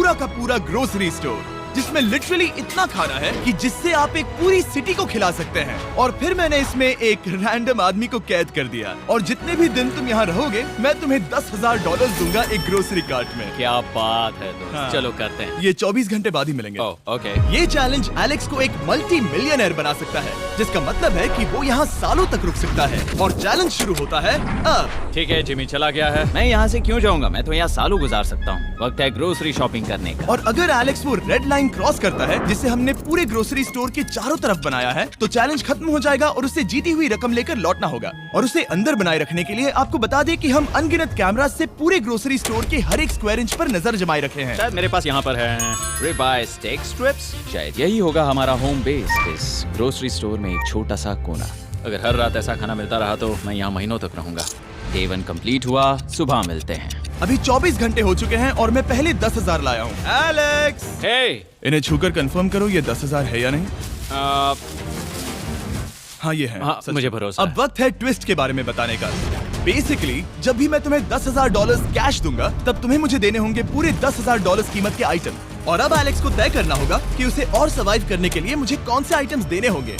पूरा का पूरा ग्रोसरी स्टोर जिसमें लिटरली इतना खाना है कि जिससे आप एक पूरी सिटी को खिला सकते हैं। और फिर मैंने इसमें एक रैंडम आदमी को कैद कर दिया और जितने भी दिन तुम यहाँ रहोगे मैं तुम्हें $10,000 दूंगा एक ग्रोसरी कार्ट में। क्या बात है दोस्त। हाँ। चलो करते हैं। ये 24 घंटे बाद ही मिलेंगे। ओके। ये चैलेंज एलेक्स को एक मल्टी मिलियनर बना सकता है, जिसका मतलब है कि वो यहाँ सालों तक रुक सकता है। और चैलेंज शुरू होता है अब। ठीक है, जिमी चला गया है। मैं यहाँ से क्यों जाऊँगा, मैं तो यहाँ सालों गुजार सकता हूँ। वक्त है ग्रोसरी शॉपिंग करने का। और अगर एलेक्स वो रेड लाइन क्रॉस करता है जिसे हमने पूरे ग्रोसरी स्टोर के चारों तरफ बनाया है, तो चैलेंज खत्म हो जाएगा और उसे जीती हुई रकम लेकर लौटना होगा। और उसे अंदर बनाए रखने के लिए आपको बता दें कि हम अनगिनत कैमरा से पूरे ग्रोसरी स्टोर के हर एक स्क्वायर इंच पर नजर जमाए रखे हैं। शायद मेरे पास यहाँ पर है रिबाई स्टेक स्ट्रिप्स। शायद यही होगा हमारा होम बेस इस ग्रोसरी स्टोर में, एक छोटा सा कोना। अगर हर रात ऐसा खाना मिलता रहा तो मैं यहाँ महीनों तक रहूंगा। डे 1 कंप्लीट हुआ, सुबह मिलते हैं। अभी 24 घंटे हो चुके हैं और मैं पहले 10,000 लाया हूँ। एलेक्स, हे, इन्हें छूकर कंफर्म करो ये 10,000 है या नहीं। हाँ ये है। हाँ, मुझे भरोसा अब वक्त है ट्विस्ट के बारे में बताने का। बेसिकली जब भी मैं तुम्हें $10,000 कैश दूंगा तब तुम्हें मुझे देने होंगे पूरे $10,000 कीमत के आइटम। और अब एलेक्स को तय करना होगा कि उसे और सर्वाइव करने के लिए मुझे कौन से आइटम्स देने होंगे।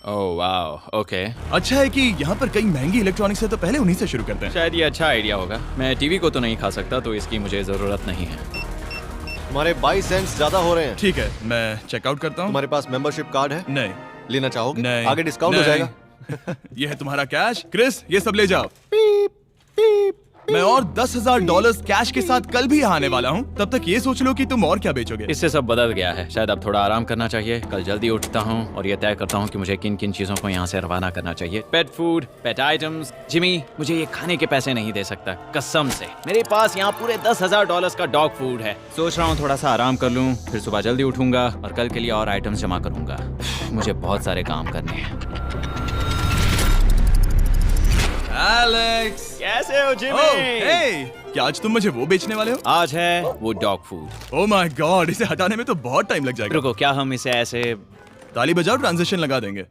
Oh wow, okay. अच्छा है कि यहाँ पर कई महंगी इलेक्ट्रॉनिक्स है, तो पहले उन्हीं से शुरू करते हैं। शायद ये अच्छा आइडिया होगा। मैं टीवी को तो नहीं खा सकता, तो इसकी मुझे जरूरत नहीं है। हमारे 22 सेंट्स ज्यादा हो रहे हैं। ठीक है, मैं चेकआउट करता हूँ। तुम्हारे पास मेंबरशिप कार्ड है? नहीं। लेना चाहोगे? नहीं। आगे डिस्काउंट हो जाएगा। ये है तुम्हारा कैश। क्रिस, ये सब ले जाओ। पीप, पीप। मैं और $10,000 कैश के साथ कल भी यहाँ आने वाला हूँ। तब तक ये सोच लो कि तुम और क्या बेचोगे। इससे सब बदल गया है। शायद अब थोड़ा आराम करना चाहिए। कल जल्दी उठता हूँ और ये तय करता हूँ कि मुझे किन किन चीजों को यहाँ से रवाना करना चाहिए। पेट फूड, पेट आइटम्स। जिमी, मुझे ये खाने के पैसे नहीं दे सकता, कसम से। मेरे पास यहाँ पूरे $10,000 का डॉग फूड है। सोच रहा हूँ थोड़ा सा आराम कर लूँ, फिर सुबह जल्दी उठूंगा और कल के लिए और आइटम्स जमा करूंगा। मुझे बहुत सारे काम करने हैं। एलेक्स, कैसे हो जिमी? हे, क्या आज तुम मुझे वो बेचने वाले हो? आज है वो dog food. Oh my God, इसे हटाने में तो बहुत टाइम लग जाएगा। रुको, क्या हम इसे ऐसे ताली बजाओ, ट्रांजिशन लगा देंगे।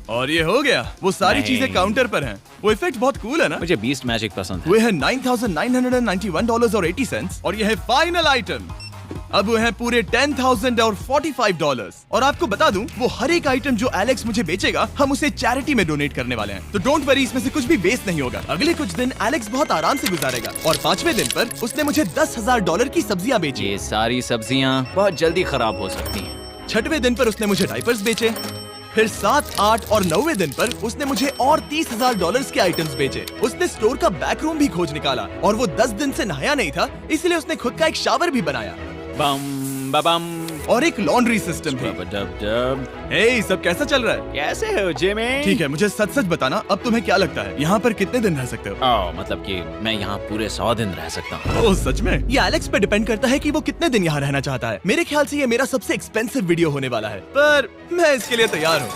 और ये हो गया। वो सारी नहीं। चीजें काउंटर पर हैं। वो इफेक्ट बहुत कूल है ना? मुझे बीस्ट मैजिक पसंद है। वो है $9,991.80 और ये है फाइनल आइटम। अब वो है पूरे $10,045 और आपको बता दूं, वो हर एक आइटम जो एलेक्स मुझे बेचेगा हम उसे चैरिटी में डोनेट करने वाले हैं। तो डोंट वरी, इसमें से कुछ भी वेस्ट नहीं होगा। अगले कुछ दिन एलेक्स बहुत आराम से गुजारेगा और 5वें दिन पर उसने मुझे $10,000 की सब्जियां बेची। ये सारी सब्जियां बहुत जल्दी खराब हो सकती हैं। 6वें दिन पर उसने मुझे डायपर्स बेचे। फिर 7, 8 और 9वें दिन पर उसने मुझे और $30,000 के आइटम्स बेचे। उसने स्टोर का बैक रूम भी खोज निकाला और वो 10 दिन से नहाया नहीं था, इसलिए उसने खुद का एक शावर भी बनाया। बम बम और एक लॉन्ड्री सिस्टम भी। हे, सब कैसा चल रहा है? कैसे हो जिमी? ठीक है, मुझे सच सच बताना, अब तुम्हें क्या लगता है यहाँ पर कितने दिन रह सकते हो? मतलब कि मैं यहाँ पूरे 100 दिन रह सकता हूँ। ओह सच में? ये एलेक्स पे डिपेंड करता है कि वो कितने दिन यहाँ रहना चाहता है। मेरे ख्याल से ये मेरा सबसे एक्सपेंसिव वीडियो होने वाला है, पर मैं इसके लिए तैयार हूँ।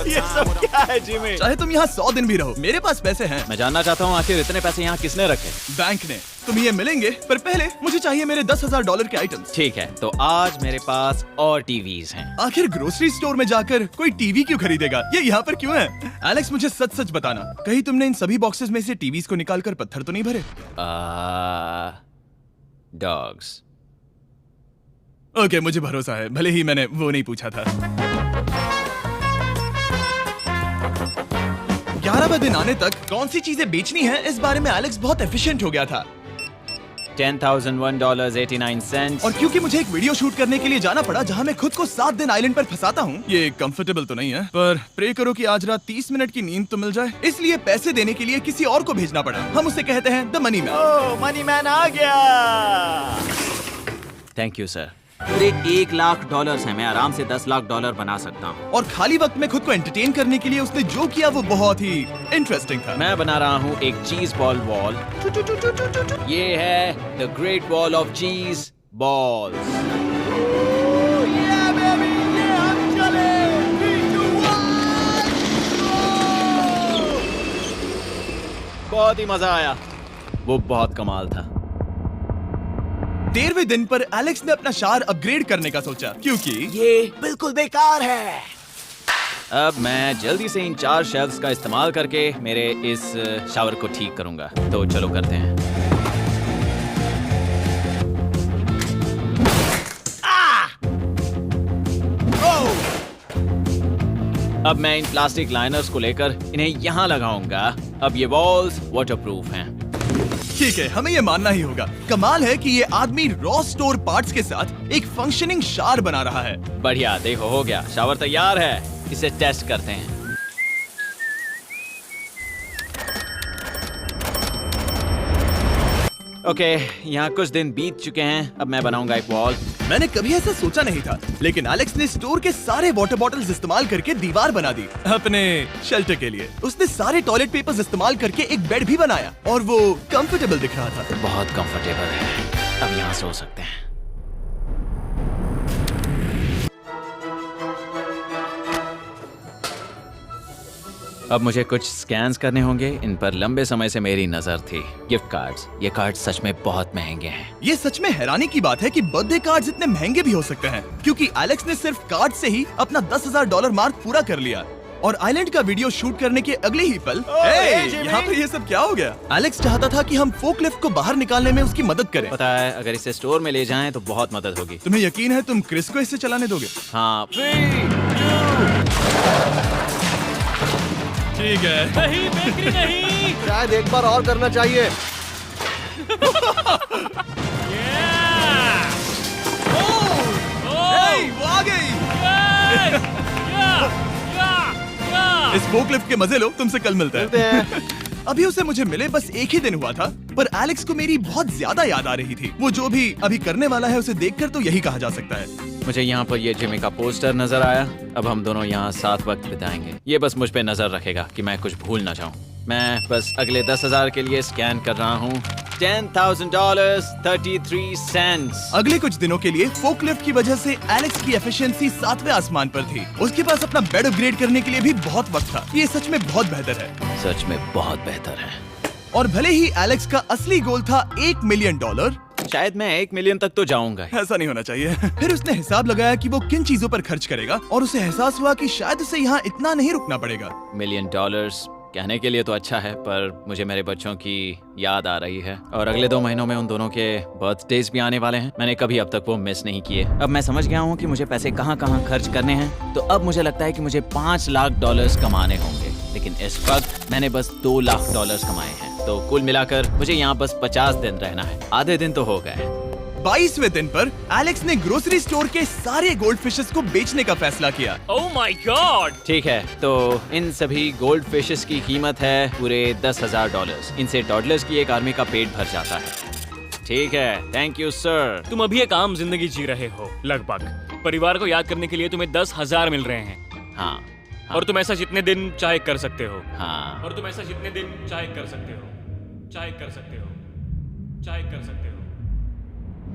ये सब क्या है जिमी? चाहे तुम यहाँ 100 दिन भी रहो, मेरे पास पैसे हैं। मैं जानना चाहता हूँ आखिर इतने पैसे यहाँ किसने रखे? बैंक ने। तुम्हें ये मिलेंगे, पर पहले मुझे चाहिए मेरे $10,000 के आइटम्स। ठीक है, तो आज मेरे पास और टीवीज हैं। आखिर ग्रोसरी स्टोर में जाकर कोई टीवी क्यों खरीदेगा? ये यहाँ पर क्यों है? एलेक्स, मुझे सच सच बताना, कहीं तुमने इन सभी बॉक्सेस में से टीवीज को निकालकर पत्थर तो नहीं भरे? डॉग्स। ओके, मुझे भरोसा है, भले ही मैंने वो नहीं पूछा था। 11वें दिन आने तक कौन सी चीजें बेचनी है, इस बारे में एलेक्स बहुत एफिशिएंट हो गया था। $10,001.89। और क्योंकि मुझे एक वीडियो शूट करने के लिए जाना पड़ा जहां मैं खुद को 7 दिन आइलैंड पर फंसाता हूं, ये कंफर्टेबल तो नहीं है, पर प्रे करो कि आज रात 30 मिनट की नींद तो मिल जाए। इसलिए पैसे देने के लिए किसी और को भेजना पड़ा। हम उसे कहते हैं the money man. Oh, money man आ गया। Thank you sir. पूरे $1 लाख हैं। मैं आराम से $10 लाख बना सकता हूँ। और खाली वक्त में खुद को एंटरटेन करने के लिए उसने जो किया वो बहुत ही इंटरेस्टिंग था। मैं बना रहा हूँ एक चीज बॉल वॉल। ये है द ग्रेट वॉल ऑफ चीज बॉल्स। बहुत ही मजा आया, वो बहुत कमाल था। 13वें दिन पर एलेक्स ने अपना शावर अपग्रेड करने का सोचा, क्योंकि ये बिल्कुल बेकार है। अब मैं जल्दी से इन 4 शेल्फ्स का इस्तेमाल करके मेरे इस शावर को ठीक करूंगा। तो चलो करते हैं। अब मैं इन प्लास्टिक लाइनर्स को लेकर इन्हें यहाँ लगाऊंगा। अब ये वॉल्स वाटरप्रूफ हैं। ठीक है, हमें ये मानना ही होगा। कमाल है कि ये आदमी रॉ स्टोर पार्ट्स के साथ एक फंक्शनिंग शावर बना रहा है। बढ़िया, देखो हो गया, शावर तैयार है। इसे टेस्ट करते हैं। ओके, यहाँ कुछ दिन बीत चुके हैं। अब मैं बनाऊंगा एक वॉल। मैंने कभी ऐसा सोचा नहीं था, लेकिन एलेक्स ने स्टोर के सारे वाटर बॉटल्स इस्तेमाल करके दीवार बना दी अपने शेल्टर के लिए। उसने सारे टॉयलेट पेपर्स इस्तेमाल करके एक बेड भी बनाया और वो कंफर्टेबल दिख रहा था। बहुत कंफर्टेबल है। अब यहाँ सो सकते हैं। अब मुझे कुछ स्कैन्स करने होंगे। इन पर लंबे समय से मेरी नजर थी। Gift cards. ये कार्ड सच में बहुत महंगे हैं। ये सच में हैरानी की बात है कि बर्थडे कार्ड्स इतने महंगे भी हो सकते हैं, क्योंकि एलेक्स ने सिर्फ कार्ड से ही अपना $10,000 मार्क पूरा कर लिया। और आइलैंड का वीडियो शूट करने के अगले ही पल यहाँ पे ये सब क्या हो गया? एलेक्स चाहता था कि हम फोकलिफ्ट को बाहर निकालने में उसकी मदद करें। पता है, अगर इसे स्टोर में ले जाएं तो बहुत मदद होगी। तुम्हें यकीन है तुम क्रिस को इससे चलाने दोगे? हाँ। ठीक है। नहीं, बेकरी नहीं। शायद एक बार और करना चाहिए। वो आ गई। इस फोकलिफ्ट के मजे लो, तुमसे कल मिलते हैं। अभी उसे मुझे मिले बस एक ही दिन हुआ था, पर एलेक्स को मेरी बहुत ज्यादा याद आ रही थी। वो जो भी अभी करने वाला है उसे देखकर तो यही कहा जा सकता है। मुझे यहाँ पर ये जिमी का पोस्टर नजर आया। अब हम दोनों यहाँ साथ वक्त बिताएंगे। ये बस मुझ पे नजर रखेगा कि मैं कुछ भूल ना जाऊँ। मैं बस अगले 10,000 के लिए स्कैन कर रहा हूँ। $10,000 33 सेंट्स। अगले कुछ दिनों के लिए फोकलिफ्ट की वजह से एलेक्स की एफिशिएंसी 7वें आसमान पर थी। उसके पास अपना बेड अपग्रेड करने के लिए भी बहुत वक्त था। ये सच में बहुत बेहतर है। सच में बहुत बेहतर है। और भले ही एलेक्स का असली गोल था $1 मिलियन, शायद मैं 1 मिलियन तक तो जाऊंगा। ऐसा नहीं होना चाहिए। फिर उसने हिसाब लगाया कि वो किन चीजों पर खर्च करेगा और उसे एहसास हुआ कि शायद उसे यहाँ इतना नहीं रुकना पड़ेगा। $1 मिलियन कहने के लिए तो अच्छा है, पर मुझे मेरे बच्चों की याद आ रही है। और अगले 2 महीनों में उन दोनों के बर्थडेज भी आने वाले हैं। मैंने कभी अब तक वो मिस नहीं किए। अब मैं समझ गया हूँ कि मुझे पैसे कहाँ कहाँ खर्च करने हैं। तो अब मुझे लगता है कि मुझे $5 लाख कमाने होंगे। लेकिन इस वक्त मैंने बस $2 लाख कमाए हैं। तो कुल मिलाकर मुझे यहाँ बस 50 दिन रहना है। आधे दिन तो हो गए। 22वें दिन पर एलेक्स ने ग्रोसरी स्टोर के सारे गोल्ड फिशेस को बेचने का फैसला किया। Oh my God. ठीक है, तो इन सभी गोल्ड फिशेस की कीमत है पूरे $10,000। इनसे टॉडलर्स की एक आर्मी का पेट भर जाता है। ठीक है, थैंक यू सर। तुम अभी एक आम जिंदगी जी रहे हो लगभग। परिवार को याद करने के लिए तुम्हें 10,000 मिल रहे हैं। हाँ, और तुम ऐसा जितने दिन चाहे कर सकते हो। हाँ। और तुम ऐसा जितने दिन चाहे कर सकते हो। चाहे कर सकते हो। चाहे कर सकते हो।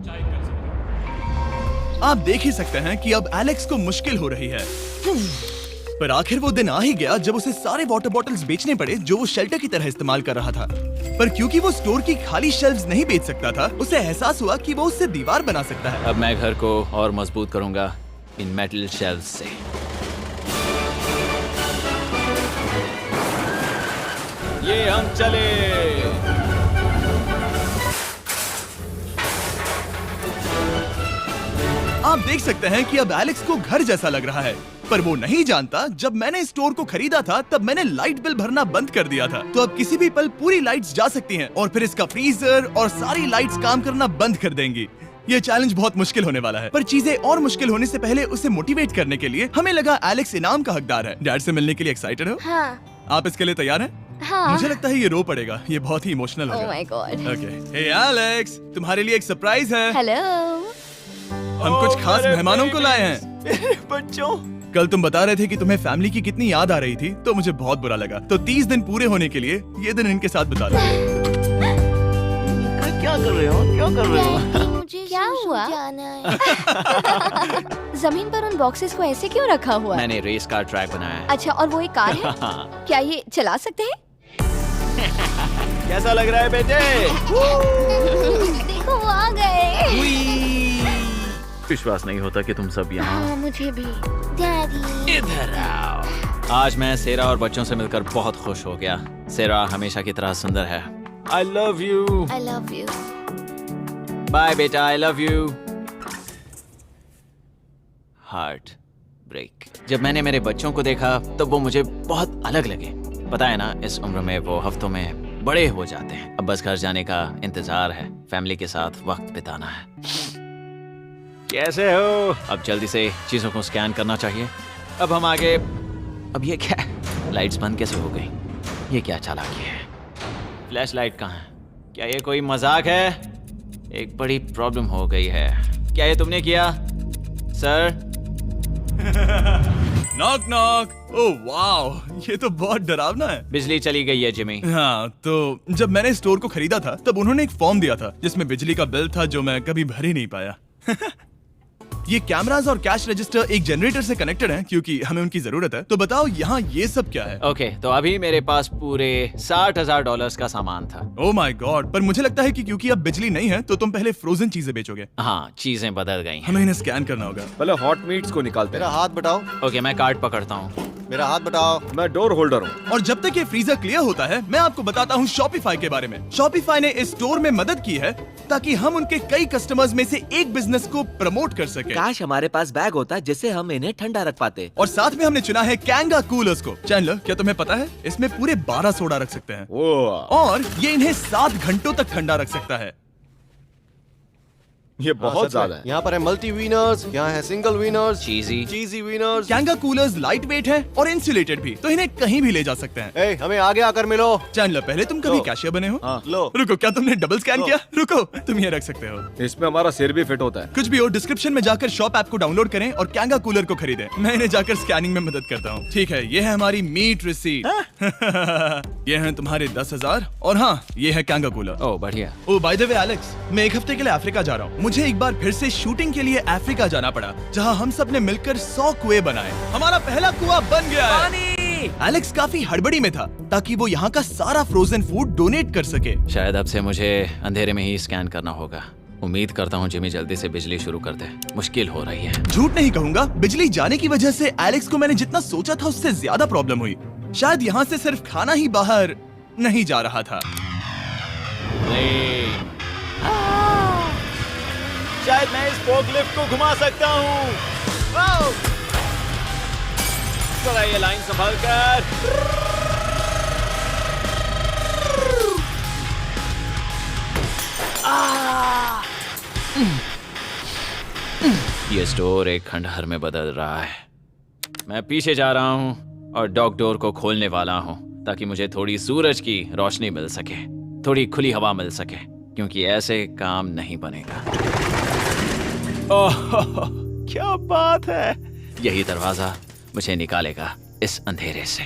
चाहे कर सकते हो। आप देख ही सकते हैं कि अब एलेक्स को मुश्किल हो रही है। पर आखिर वो दिन आ ही गया जब उसे सारे वाटर बॉटल्स बेचने पड़े जो वो शेल्टर की तरह इस्तेमाल कर रहा था। पर क्योंकि वो स्टोर की खाली शेल्व्स नहीं बेच सकता था, उसे एहसास हुआ कि वो उससे दीवार बना सकता है। अब मैं घर को और मजबूत करूंगा इन मेटल शेल्व्स से। ये हम चले। आप देख सकते हैं कि अब एलेक्स को घर जैसा लग रहा है, पर वो नहीं जानता जब मैंने स्टोर को खरीदा था तब मैंने लाइट बिल भरना बंद कर दिया था। तो अब किसी भी पल पूरी लाइट्स जा सकती हैं और फिर इसका फ्रीजर और सारी लाइट्स काम करना बंद कर देंगी। ये चैलेंज बहुत मुश्किल होने वाला है, पर चीजें और मुश्किल होने से पहले उसे मोटिवेट करने के लिए हमें लगा एलेक्स इनाम का हकदार है। डैड से मिलने के लिए एक्साइटेड हो? हाँ। आप इसके लिए तैयार हैं? हाँ। मुझे लगता है ये रो पड़ेगा। ये बहुत ही इमोशनल Oh होगा। my God. Okay, hey Alex, तुम्हारे लिए एक सरप्राइज है। हेलो। हम कुछ खास मेहमानों को लाए हैं। बच्चों, कल तुम बता रहे थे कि तुम्हें फैमिली की कितनी याद आ रही थी, तो मुझे बहुत बुरा लगा। तो 30 दिन पूरे होने के लिए ये दिन इनके साथ बिता लो। क्या कर रहे हो? क्या कर रहे हो? मुझे क्या हुआ? जमीन पर उन बॉक्सेस को ऐसे क्यों रखा हुआ है? मैंने रेस कार ट्रैक बनाया है। अच्छा, और वो एक कार है? क्या ये चला सकते हैं? कैसा लग रहा है बेटे? देखो वो आ गए। विश्वास नहीं होता कि तुम सब यहाँ। हाँ, मुझे भी। डैडी। इधर आओ। आज मैं सेरा और बच्चों से मिलकर बहुत खुश हो गया। सेरा हमेशा की तरह सुंदर है। I love you. I love you. Bye बेटा, I love you. Heart. Break. जब मैंने मेरे बच्चों को देखा तब वो मुझे बहुत अलग लगे। पता है ना, इस उम्र में वो हफ्तों में बड़े हो जाते हैं। अब बस घर जाने का इंतजार है, फैमिली के साथ वक्त बिताना है। कैसे हो? अब जल्दी से चीजों को स्कैन करना चाहिए। अब हम आगे। अब ये क्या है? लाइट्स बंद कैसे हो गई? ये क्या चालाकी है? फ्लैश लाइट कहाँ है? क्या ये कोई मजाक है? एक बड़ी प्रॉब्लम हो गई है। क्या ये तुमने किया, sir? Knock knock. Oh wow, ये तो बहुत डरावना है। बिजली चली गई है जिमी। हाँ, तो जब मैंने स्टोर को खरीदा था तब उन्होंने एक फॉर्म दिया था जिसमें बिजली का बिल था जो मैं कभी भर ही नहीं पाया। ये कैमरास और कैश रजिस्टर एक जनरेटर से कनेक्टेड हैं क्योंकि हमें उनकी जरूरत है। तो बताओ यहाँ ये सब क्या है? ओके, तो अभी मेरे पास पूरे $60,000 का सामान था। ओह माय गॉड, पर मुझे लगता है कि क्योंकि अब बिजली नहीं है तो तुम पहले फ्रोजन चीजें बेचोगे। हाँ, चीजें बदल गई हैं। हमें इन्हें स्कैन करना होगा। पहले हॉट मीट्स को निकालते मेरा हैं। हाथ बटाओ। ओके, मैं कार्ड पकड़ता हूँ। मेरा हाथ बटाओ। मैं डोर होल्डर हूँ। और जब तक ये फ्रीजर क्लियर होता है मैं आपको बताता हूँ शॉपिफाई के बारे में। शॉपिफाई ने इस स्टोर में मदद की है ताकि हम उनके कई कस्टमर्स में से एक बिजनेस को प्रमोट कर सके। काश हमारे पास बैग होता जिससे हम इन्हें ठंडा रख पाते। और साथ में हमने चुना है कैंगा कूलर्स को। चैनलर, क्या तुम्हें पता है इसमें पूरे 12 सोडा रख सकते हैं ओह, और ये इन्हें 7 घंटों तक ठंडा रख सकता है। ये बहुत ज्यादा है। यहाँ पर है मल्टी विनर्स, यहाँ है single winners, cheesy. Cheesy winners. Kanga coolers light weight है और इंसुलेटेड भी, तो इन्हें कहीं भी ले जा सकते हैं। ए, हमें आगे आकर मिलो। चैनलर, पहले तुम कभी लो। कैशियर बने हो? हाँ। लो। रुको, क्या तुमने डबल स्कैन लो। किया? रुको, तुम ये रख सकते हो। इसमें हमारा सिर भी फिट होता है। कुछ भी हो, डिस्क्रिप्शन में जाकर शॉप ऐप को डाउनलोड करें और कैंगा कूलर को खरीदें। मैं इन्हें जाकर स्कैनिंग में मदद करता हूँ। ठीक है, ये है हमारी मीट रिसीट। ये हैं तुम्हारे 10,000 और हाँ, ये है कैंगा कूलर। ओह बढ़िया। ओ बाय द वे एलेक्स, मैं एक हफ्ते के लिए अफ्रीका जा रहा हूँ। मुझे एक बार फिर से शूटिंग के लिए अफ्रीका जाना पड़ा, जहाँ हम सब ने मिलकर 100 कुएं बनाए। हमारा पहला कुआं बन गया है। एलेक्स काफी हड़बड़ी में था ताकि वो यहाँ का सारा फ्रोजन फूड डोनेट कर सके। शायद अब से मुझे अंधेरे में ही स्कैन करना होगा। उम्मीद करता हूँ जिमी जल्दी से बिजली शुरू कर दे। मुश्किल हो रही है। झूठ नहीं कहूंगा, बिजली जाने की वजह से एलेक्स को मैंने जितना सोचा था उससे ज्यादा प्रॉब्लम हुई। शायद यहाँ से सिर्फ खाना ही बाहर नहीं जा रहा था। शायद मैं इस फोर्कलिफ्ट को घुमा सकता हूँ। थोड़ा ये लाइन संभाल कर। ये स्टोर एक खंडहर में बदल रहा है। मैं पीछे जा रहा हूँ और डॉग डोर को खोलने वाला हूँ ताकि मुझे थोड़ी सूरज की रोशनी मिल सके, थोड़ी खुली हवा मिल सके, क्योंकि ऐसे काम नहीं बनेगा। ओह, क्या बात है! यही दरवाजा मुझे निकालेगा इस अंधेरे से।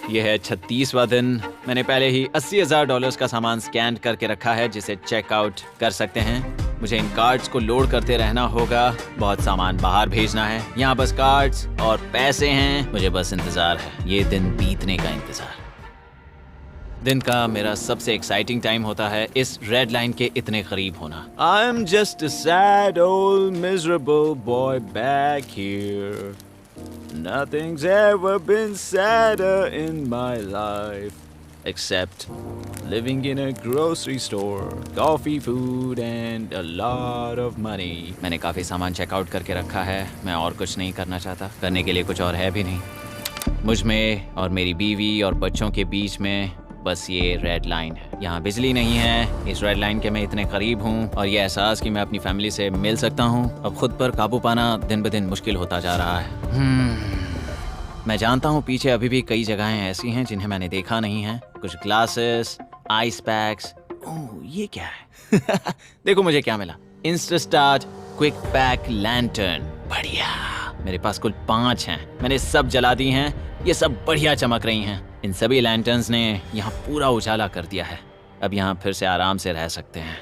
यह है 36वां दिन। मैंने पहले ही $80,000 का सामान स्कैन करके रखा है जिसे चेकआउट कर सकते हैं। मुझे इन कार्ड्स को लोड करते रहना होगा। बहुत सामान बाहर भेजना है। यहाँ बस कार्ड्स और पैसे हैं। मुझे बस इंतजार है, ये दिन बीतने का इंतजार। दिन का मेरा सबसे एक्साइटिंग टाइम होता है इस रेड लाइन के इतने करीब होना। I am just a sad old miserable boy back here. Nothing's ever been sadder in my life except living in a grocery store, coffee, food and a lot of money. मैंने काफी सामान checkout करके रखा है। मैं और कुछ नहीं करना चाहता। करने के लिए कुछ और है भी नहीं। मुझ में और मेरी बीवी और बच्चों के बीच में बस ये रेड लाइन है। यहाँ बिजली नहीं है। इस रेड लाइन के मैं इतने करीब हूँ और ये एहसास कि मैं अपनी फैमिली से मिल सकता हूँ अब खुद पर काबू पाना दिन ब दिन मुश्किल होता जा रहा है। मैं जानता हूँ पीछे अभी भी कई जगहें ऐसी हैं जिन्हें मैंने देखा नहीं है। कुछ ग्लासेस, आइस पैक्स। ओह, ये क्या है? देखो मुझे क्या मिला। इंस्टास्टार्ट क्विक पैक लैंटर्न। बढ़िया। मेरे पास कुल 5 हैं। मैंने सब जला दी हैं। ये सब बढ़िया चमक रही हैं। इन सभी लैंटर्न्स ने यहाँ पूरा उजाला कर दिया है। अब यहाँ फिर से आराम से रह सकते हैं।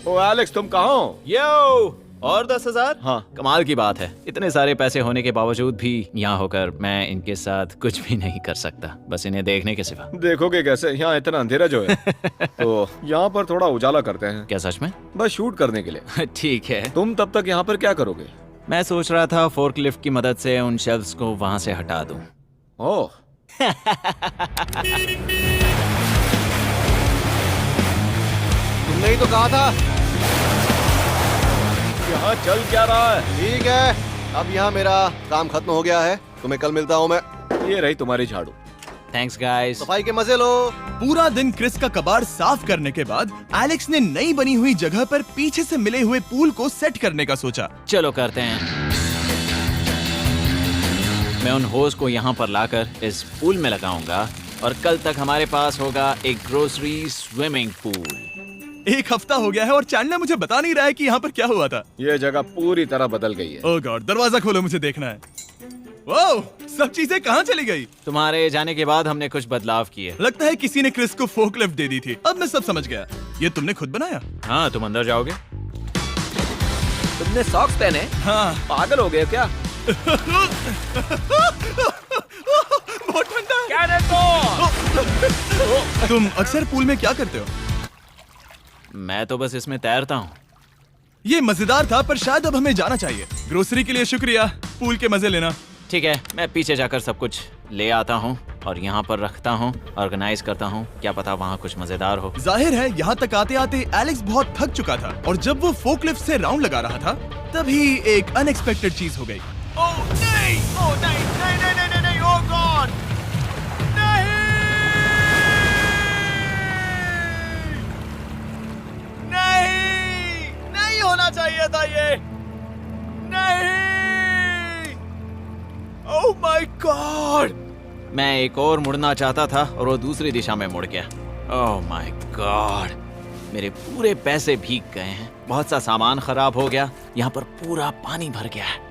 ओ एलेक्स, तुम कहाँ हो? यो, और 10,000? हाँ। कमाल की बात है। इतने सारे पैसे होने के बावजूद भी यहाँ होकर मैं इनके साथ कुछ भी नहीं कर सकता, बस इन्हें देखने के सिवा। देखोगे कैसे? यहाँ इतना अंधेरा जो है। तो यहाँ पर थोड़ा उजाला करते हैं। क्या सच में? बस शूट करने के लिए। ठीक है। तुम तब तक यहाँ पर क्या करोगे? मैं सोच रहा था फोर्कलिफ्ट की मदद से उन शेल्फ्स को वहां से हटा दूं। ओह, तुमने ही तो कहा था। यहाँ चल क्या रहा है? ठीक है, अब यहाँ मेरा काम खत्म हो गया है। तुम्हें कल मिलता हूँ मैं। ये रही तुम्हारी झाड़ू। Thanks guys. सफाई के मजे लो। पूरा दिन क्रिस का कबाड़ साफ करने के बाद एलेक्स ने नई बनी हुई जगह पर पीछे से मिले हुए पूल को सेट करने का सोचा। चलो करते हैं। मैं उन होस को यहाँ पर लाकर इस पूल में लगाऊंगा और कल तक हमारे पास होगा एक ग्रोसरी स्विमिंग पूल। एक हफ्ता हो गया है और चैंडलर मुझे बता नहीं रहा है कि यहाँ पर क्या हुआ था। ये जगह पूरी तरह बदल गई है। ओह गॉड, दरवाजा खोलो, मुझे देखना है। वाह, सब चीजें कहाँ चली गई? तुम्हारे जाने के बाद हमने कुछ बदलाव किए। लगता है किसी ने क्रिस को फोकलिफ्ट दे दी थी। अब मैं सब समझ गया। ये तुमने खुद बनाया? हाँ, तुम अंदर जाओगे? तुमने सॉक्स पहने? हाँ। पागल हो गए क्या? बहुत ठंडा है। तुम अक्सर पूल में क्या करते हो? मैं तो बस इसमें तैरता हूँ। ये मजेदार था, पर शायद अब हमें जाना चाहिए। ग्रोसरी के लिए शुक्रिया, पूल के मजे लेना। ठीक है, मैं पीछे जाकर सब कुछ ले आता हूँ और यहाँ पर रखता हूँ, ऑर्गेनाइज करता हूँ। क्या पता वहाँ कुछ मजेदार हो। जाहिर है यहाँ तक आते आते एलेक्स बहुत थक चुका था और जब वो फोकलिफ्ट से राउंड लगा रहा था तभी एक अनएक्सपेक्टेड चीज हो गई। ओह नहीं, ओह नहीं, नहीं, नहीं, नहीं, नहीं, नहीं, ओह गॉड, नहीं, नहीं, नहीं होना चाहिए था ये, नहीं, ओह माय गॉड। मैं एक और मुड़ना चाहता था और वो दूसरी दिशा में मुड़ गया। ओह माय गॉड, मेरे पूरे पैसे भीग गए हैं। बहुत सा सामान खराब हो गया। यहाँ पर पूरा पानी भर गया है।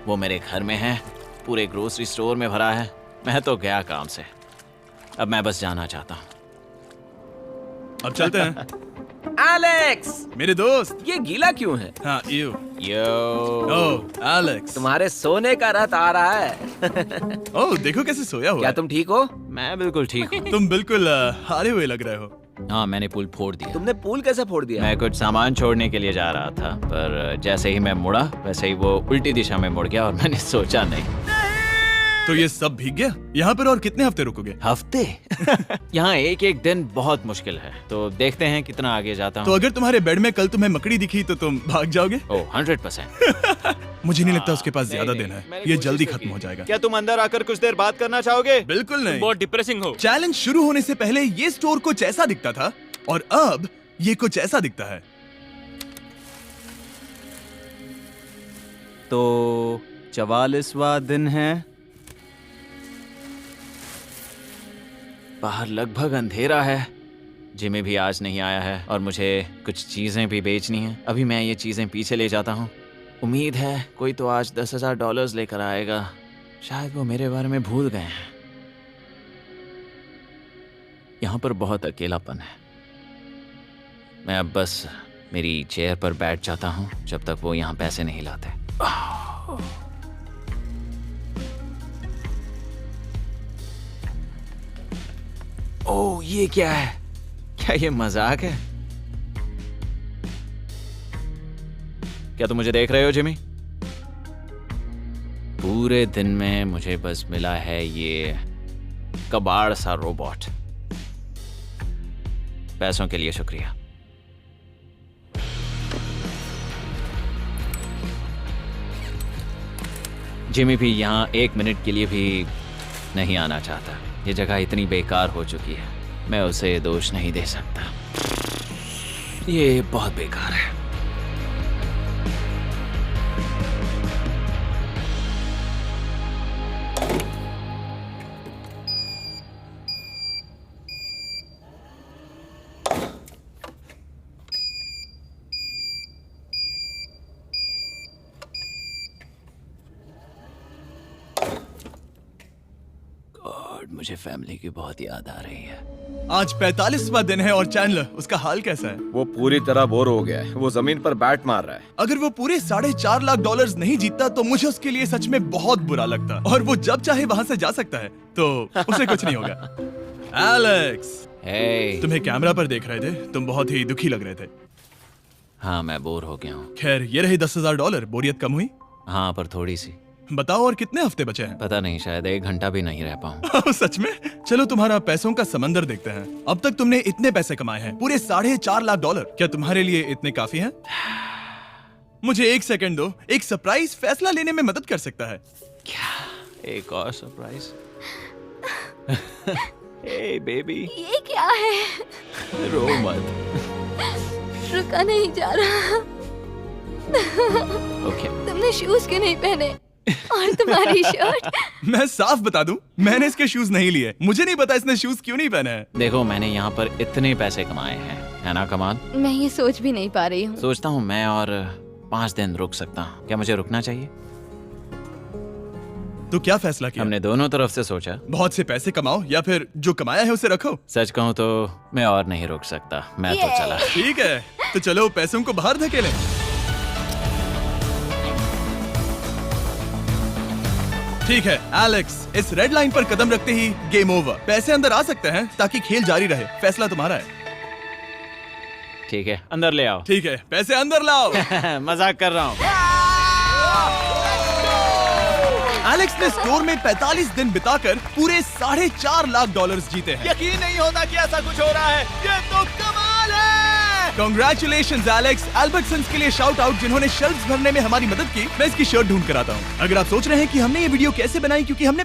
वो मेरे घर में है, पूरे ग्रोसरी स्टोर में भरा है। मैं तो गया काम से। अब मैं बस जाना चाहता हूँ। अब चलते हैं। एलेक्स, मेरे दोस्त। ये गीला क्यों है? हाँ, यू। Yo, oh Alex. तुम्हारे सोने का रथ आ रहा है। ओह देखो कैसे सोया हुआ क्या है। तुम ठीक हो? मैं बिल्कुल ठीक हूँ। तुम बिल्कुल हारे हुए लग रहे हो। हाँ, मैंने पुल फोड़ दिया। तुमने पूल कैसे फोड़ दिया? मैं कुछ सामान छोड़ने के लिए जा रहा था, पर जैसे ही मैं मुड़ा वैसे ही वो उल्टी दिशा में मुड़ गया और मैंने सोचा नहीं। तो ये सब भीग गया। यहाँ पर और कितने हफ्ते रुकोगे? हफ्ते? यहाँ एक एक दिन बहुत मुश्किल है, तो देखते हैं कितना आगे जाता तो हूँ। अगर तुम्हारे बेड में कल तुम्हें मकड़ी दिखी तो तुम भाग जाओगे? ओह 100%। मुझे नहीं लगता उसके पास ज्यादा नहीं, देना है। मैंने ये कोशिश जल्दी तो खत्म की। हो जाएगा। क्या तुम अंदर आकर कुछ देर बात करना चाहोगे? बिल्कुल नहीं। बहुत डिप्रेसिंग हो। चैलेंज शुरू होने से पहले ये स्टोर कुछ ऐसा दिखता था और अब ये कुछ ऐसा दिखता है। तो 44वां दिन है। बाहर लगभग अंधेरा है। जिमी भी आज नहीं आया है और मुझे कुछ चीजें भी बेचनी हैं। अभी मैं ये चीजें पीछे ले जाता हूँ। उम्मीद है कोई तो आज $10,000 लेकर आएगा। शायद वो मेरे बारे में भूल गए हैं। यहाँ पर बहुत अकेलापन है। मैं अब बस मेरी चेयर पर बैठ जाता हूँ जब तक वो यहाँ पैसे नहीं लाते। ओह, ये क्या है? क्या ये मजाक है? क्या तुम मुझे देख रहे हो जिमी? पूरे दिन में मुझे बस मिला है ये कबाड़ सा रोबोट। पैसों के लिए शुक्रिया। जिमी भी यहाँ 1 मिनट के लिए भी नहीं आना चाहता। ये जगह इतनी बेकार हो चुकी है, मैं उसे दोष नहीं दे सकता। ये बहुत बेकार है। मुझे फैमिली की बहुत याद आ रही है। आज 45वां दिन है और चैंडलर, उसका हाल कैसा है? वो पूरी तरह बोर हो गया है। वो जमीन पर बैट मार रहा है। अगर वो पूरे $4.5 लाख नहीं जीतता तो मुझे उसके लिए सच में बहुत बुरा लगता। और वो जब चाहे वहाँ से जा सकता है, तो उसे कुछ नहीं होगा। एलेक्स, हे, तुम्हें कैमरा पर देख रहे थे। तुम बहुत ही दुखी लग रहे थे। हाँ, मैं बोर हो गया हूँ। खैर, ये रही $10,000। बोरियत कम हुई? हाँ, पर थोड़ी सी। बताओ और कितने हफ्ते बचे हैं? पता नहीं, शायद 1 घंटा भी नहीं रह पाऊँ। सच में? चलो तुम्हारा पैसों का समंदर देखते हैं। अब तक तुमने इतने पैसे कमाए हैं, पूरे $4.5 लाख। क्या तुम्हारे लिए इतने काफी हैं? मुझे एक सेकंड दो, एक सरप्राइज फैसला लेने में मदद कर सकता है। एक और सरप्राइज। हे बेबी, ये क्या है? रो मत। रुका नहीं जा रहा। ओके। तुमने शूज क्यों नहीं पहने? और तुम्हारी शर्ट? मैं साफ बता दूं, मैंने इसके शूज नहीं लिए। मुझे नहीं पता इसने शूज क्यों नहीं पहने हैं। देखो, मैंने यहाँ पर इतने पैसे कमाए हैं, है ना कमाल? मैं ये सोच भी नहीं पा रही हूँ। सोचता हूँ मैं और 5 दिन रुक सकता हूँ। क्या मुझे रुकना चाहिए? तो क्या फैसला किया? हमने दोनों तरफ से सोचा। बहुत से पैसे कमाओ या फिर जो कमाया है उसे रखो। सच कहूँ तो मैं और नहीं रुक सकता, मैं तो चला। ठीक है, तो चलो पैसों को बाहर धकेलें। ठीक है एलेक्स, इस रेड लाइन पर कदम रखते ही गेम ओवर। पैसे अंदर आ सकते हैं ताकि खेल जारी रहे। फैसला तुम्हारा है। ठीक है, अंदर ले आओ। ठीक है, पैसे अंदर लाओ। मजाक कर रहा हूँ। एलेक्स ने स्टोर में 45 दिन बिताकर पूरे $4.5 लाख जीते हैं। यकीन नहीं होता कि ऐसा कुछ हो रहा है। ये तो कमाल है। Congratulations Alex. एल्बर्टसन्स के लिए शाउट आउट जिन्होंने शेल्फ्स भरने में हमारी मदद की। मैं इसकी शर्ट ढूंढ कर आता हूँ। अगर आप सोच रहे हैं कि हमने ये वीडियो कैसे बनाई, क्योंकि हमने